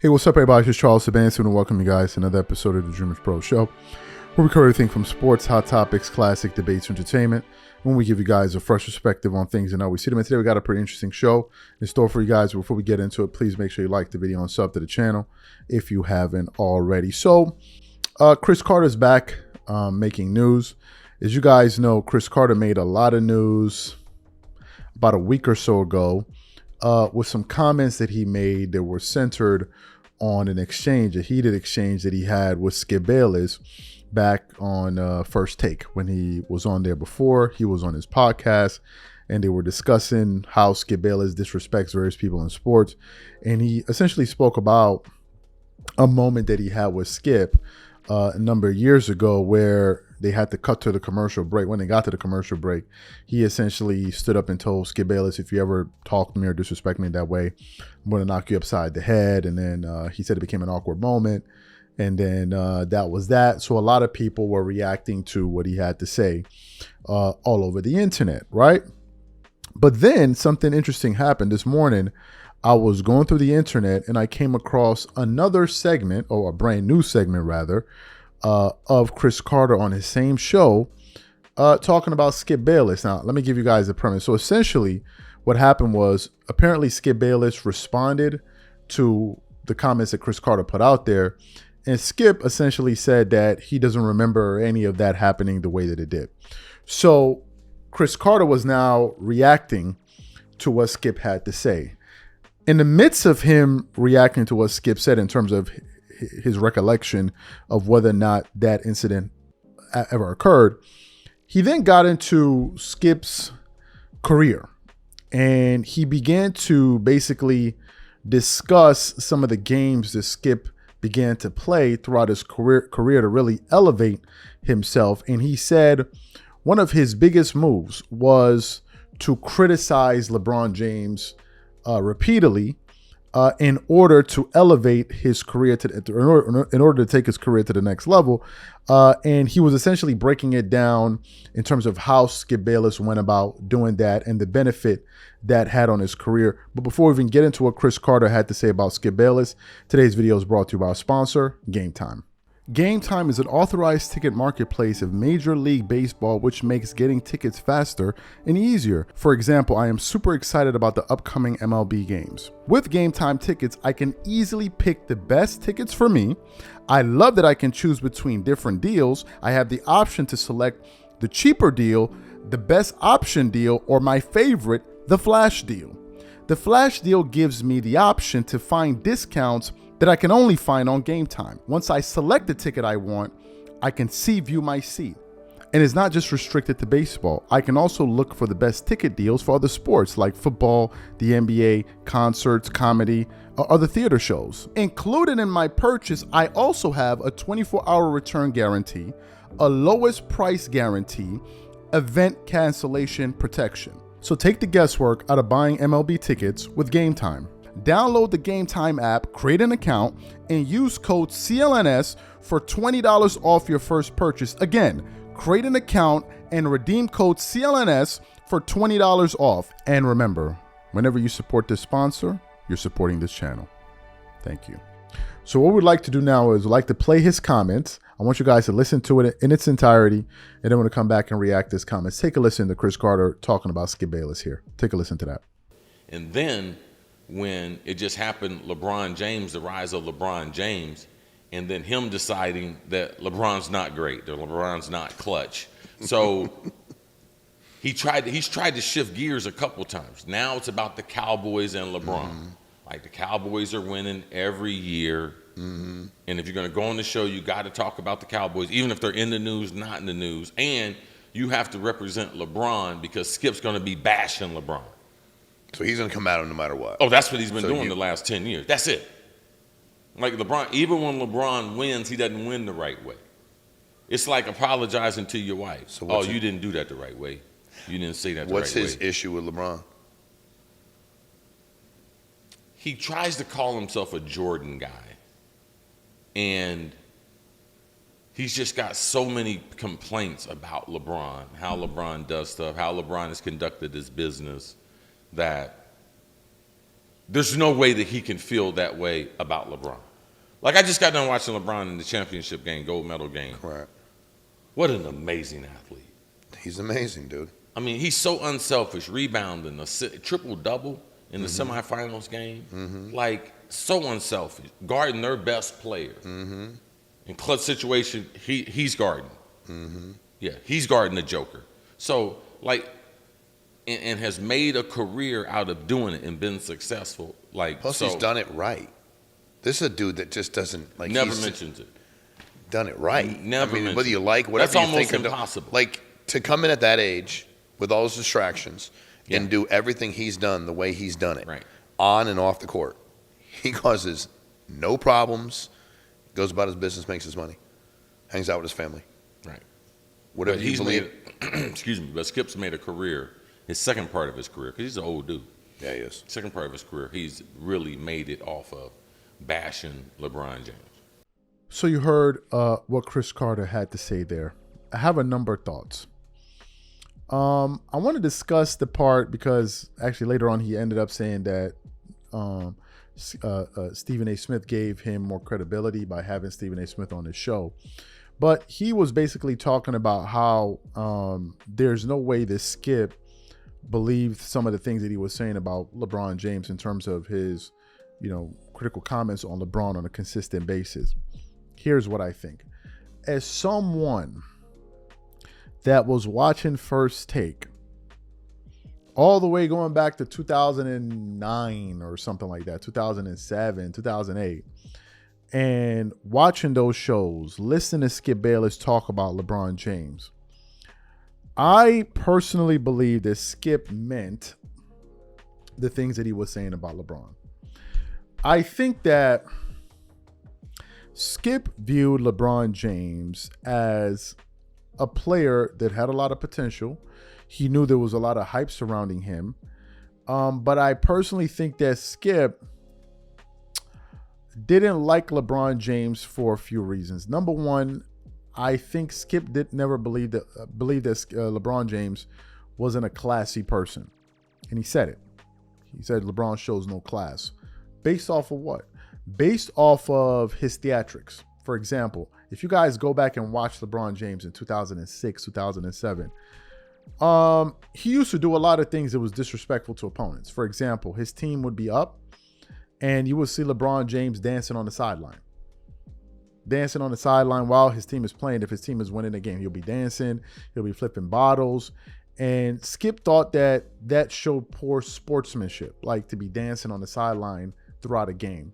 Hey, what's up, everybody? It's Charles Sebastian, and welcome you guys to another episode of the DREAMERSPRO show, where we cover everything from sports, hot topics, classic debates, entertainment, when we give you guys a fresh perspective on things and how we see them. And today we got a pretty interesting show in store for you guys. Before we get into it, please make sure you like the video and sub to the channel if you haven't already. So, Cris Carter's back making news. As you guys know, Cris Carter made a lot of news about a week or so ago with some comments that he made that were centered on an exchange, a heated exchange that he had with Skip Bayless back on First Take when he was on there before. He was on his podcast and they were discussing how Skip Bayless disrespects various people in sports. And he essentially spoke about a moment that he had with Skip a number of years ago where they had to cut to the commercial break. When they got to the commercial break, he essentially stood up and told Skip Bayless, if you ever talk to me or disrespect me that way, I'm going to knock you upside the head. And then he said it became an awkward moment. And then that was that. So a lot of people were reacting to what he had to say all over the internet, right? But then something interesting happened this morning. I was going through the internet and I came across another segment, or a brand new segment rather, of Cris Carter on his same show talking about Skip Bayless. Now, let me give you guys the premise. So essentially what happened was apparently Skip Bayless responded to the comments that Cris Carter put out there. And Skip essentially said that he doesn't remember any of that happening the way that it did. So Cris Carter was now reacting to what Skip had to say. In the midst of him reacting to what Skip said in terms of his recollection of whether or not that incident ever occurred, he then got into Skip's career and he began to basically discuss some of the games that Skip began to play throughout his career to really elevate himself. And he said one of his biggest moves was to criticize LeBron James repeatedly in order to elevate his career in order to take his career to the next level. And he was essentially breaking it down in terms of how Skip Bayless went about doing that and the benefit that had on his career. But before we even get into what Cris Carter had to say about Skip Bayless, today's video is brought to you by our sponsor, Game Time. Game Time is an authorized ticket marketplace of Major League Baseball, which makes getting tickets faster and easier. For example, I am super excited about the upcoming MLB games. With Game Time tickets, I can easily pick the best tickets for me. I love that I can choose between different deals. I have the option to select the cheaper deal, the best option deal, or my favorite, the flash deal. The flash deal gives me the option to find discounts that I can only find on Game Time. Once I select the ticket I want, I can view my seat. And it's not just restricted to baseball. I can also look for the best ticket deals for other sports like football, the NBA, concerts, comedy, or other theater shows. Included in my purchase, I also have a 24-hour return guarantee, a lowest price guarantee, event cancellation protection. So take the guesswork out of buying MLB tickets with Game Time. Download the Game Time app, create an account, and use code CLNS for $20 off your first purchase. Again, create an account and redeem code CLNS for $20 off. And remember, whenever you support this sponsor, you're supporting this channel. Thank you. So what we'd like to do now is we'd like to play his comments. I want you guys to listen to it in its entirety, and then we're going to come back and react to his comments. Take a listen to Cris Carter talking about Skip Bayless here. Take a listen to that. And then when it just happened, LeBron James, the rise of LeBron James, and then him deciding that LeBron's not great, that LeBron's not clutch. So he's tried to shift gears a couple times. Now it's about the Cowboys and LeBron. Mm-hmm. Like the Cowboys are winning every year. Mm-hmm. And if you're going to go on the show, you got to talk about the Cowboys, even if they're in the news, not in the news. And you have to represent LeBron because Skip's going to be bashing LeBron. So he's going to come at him no matter what. Oh, that's what he's been doing the last 10 years. That's it. Like LeBron, even when LeBron wins, he doesn't win the right way. It's like apologizing to your wife. So you didn't do that the right way. You didn't say that the right way. What's his issue with LeBron? He tries to call himself a Jordan guy. And he's just got so many complaints about LeBron, how LeBron does stuff, how LeBron has conducted his business, that there's no way that he can feel that way about LeBron. Like, I just got done watching LeBron in the championship game, gold medal game. Right. What an amazing athlete. He's amazing, dude. I mean, he's so unselfish, rebounding, a triple-double in the semifinals game. Like, so unselfish, guarding their best player. In clutch situation, he's guarding. Yeah, he's guarding the Joker. So, like, and has made a career out of doing it and been successful. Like, Plus, so, he's done it right. This is a dude that just doesn't like. never he's mentions it. done it right. Never I mean, mentioned whether you like it. whatever That's you think almost of, impossible. like to come in at that age with all his distractions Yeah. and do everything he's done the way he's done it, Right. on and off the court. He causes no problems. Goes about his business, makes his money, hangs out with his family. Right. Whatever But you he's believe. made, excuse me, but Skip's made a career, his second part of his career, because he's an old dude. Yeah, he is. Second part of his career, he's really made it off of bashing LeBron James. So you heard what Cris Carter had to say there. I have a number of thoughts. I want to discuss the part because actually later on he ended up saying that Stephen A. Smith gave him more credibility by having Stephen A. Smith on his show. But he was basically talking about how there's no way that Skip believed some of the things that he was saying about LeBron James in terms of his, critical comments on LeBron on a consistent basis. Here's what I think. As someone that was watching First Take all the way going back to 2009 or something like that, 2007, 2008, and watching those shows, listening to Skip Bayless talk about LeBron James, I personally believe that Skip meant the things that he was saying about LeBron. I think that Skip viewed LeBron James as a player that had a lot of potential. He knew there was a lot of hype surrounding him. But I personally think that Skip didn't like LeBron James for a few reasons. Number one, I think Skip never believed that LeBron James wasn't a classy person. And he said it. He said LeBron shows no class. Based off of what? Based off of his theatrics. For example, if you guys go back and watch LeBron James in 2006, 2007, he used to do a lot of things that was disrespectful to opponents. For example, his team would be up and you would see LeBron James dancing on the sideline. Dancing on the sideline while his team is playing. If his team is winning the game, he'll be dancing, he'll be flipping bottles. And Skip thought that showed poor sportsmanship, like to be dancing on the sideline throughout a game.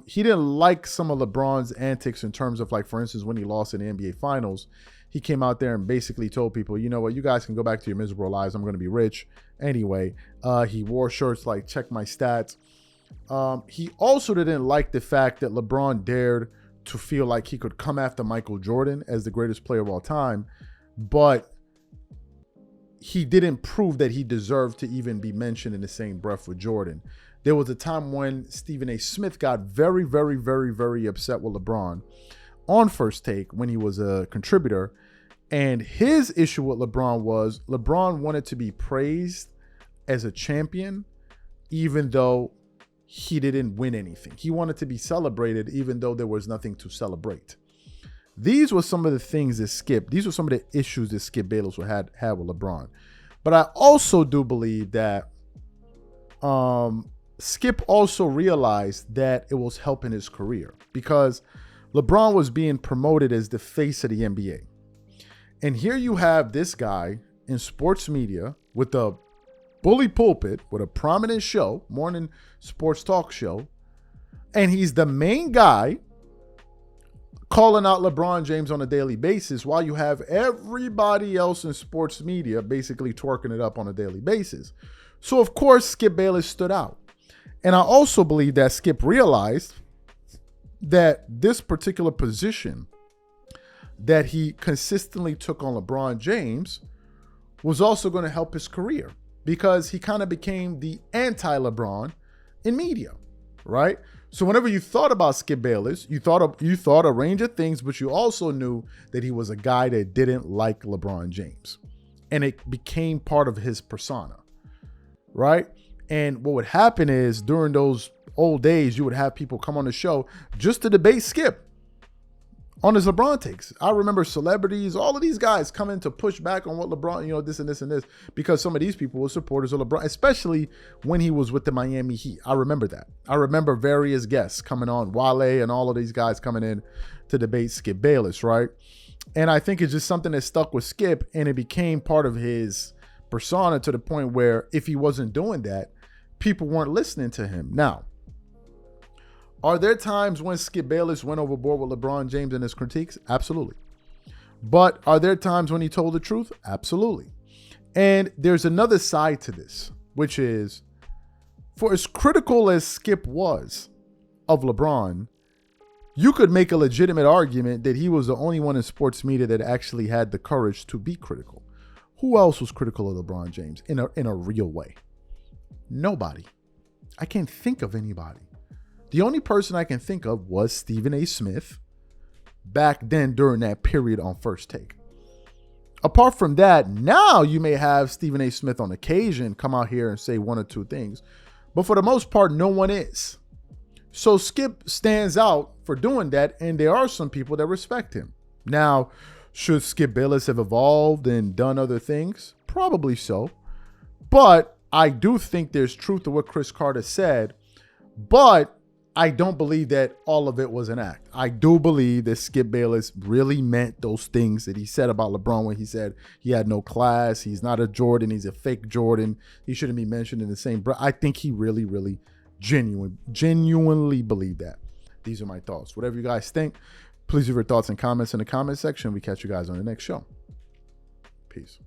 He didn't like some of LeBron's antics in terms of, like, for instance, when he lost in the NBA Finals, he came out there and basically told people, you know what, you guys can go back to your miserable lives. I'm going to be rich anyway. He wore shirts like, check my stats. He also didn't like the fact that LeBron dared to feel like he could come after Michael Jordan as the greatest player of all time, but he didn't prove that he deserved to even be mentioned in the same breath with Jordan. There was a time when Stephen A. Smith got very, very, very, very upset with LeBron on First Take when he was a contributor. And his issue with LeBron was LeBron wanted to be praised as a champion, even though he didn't win anything. He wanted to be celebrated, even though there was nothing to celebrate. These were some of the things that these were some of the issues that Skip Bayless had with LeBron. But I also do believe that Skip also realized that it was helping his career because LeBron was being promoted as the face of the NBA. And here you have this guy in sports media with a bully pulpit, with a prominent show, morning sports talk show, and he's the main guy calling out LeBron James on a daily basis while you have everybody else in sports media basically twerking it up on a daily basis. So, of course, Skip Bayless stood out. And I also believe that Skip realized that this particular position that he consistently took on LeBron James was also going to help his career because he kind of became the anti-LeBron in media, right? So whenever you thought about Skip Bayless, you thought a range of things, but you also knew that he was a guy that didn't like LeBron James. And it became part of his persona, right? And what would happen is during those old days, you would have people come on the show just to debate Skip on his LeBron takes. I remember celebrities, all of these guys coming to push back on what LeBron, this and this and this, because some of these people were supporters of LeBron, especially when he was with the Miami Heat. I remember that. I remember various guests coming on, Wale and all of these guys coming in to debate Skip Bayless, right? And I think it's just something that stuck with Skip, and it became part of his persona to the point where if he wasn't doing that, people weren't listening to him. Now, are there times when Skip Bayless went overboard with LeBron James and his critiques? Absolutely. But are there times when he told the truth? Absolutely. And there's another side to this, which is, for as critical as Skip was of LeBron, you could make a legitimate argument that he was the only one in sports media that actually had the courage to be critical. Who else was critical of LeBron James in a real way? Nobody. I can't think of anybody. The only person I can think of was Stephen A. Smith back then during that period on First Take. Apart from that, now you may have Stephen A. Smith on occasion come out here and say one or two things, but for the most part, no one is. So Skip stands out for doing that, and there are some people that respect him. Now, should Skip Bayless have evolved and done other things? Probably so. But I do think there's truth to what Cris Carter said, but I don't believe that all of it was an act. I do believe that Skip Bayless really meant those things that he said about LeBron when he said he had no class, he's not a Jordan, he's a fake Jordan, he shouldn't be mentioned in the same breath. I think he really, really genuinely believed that. These are my thoughts. Whatever you guys think, please leave your thoughts and comments in the comment section. We catch you guys on the next show. Peace.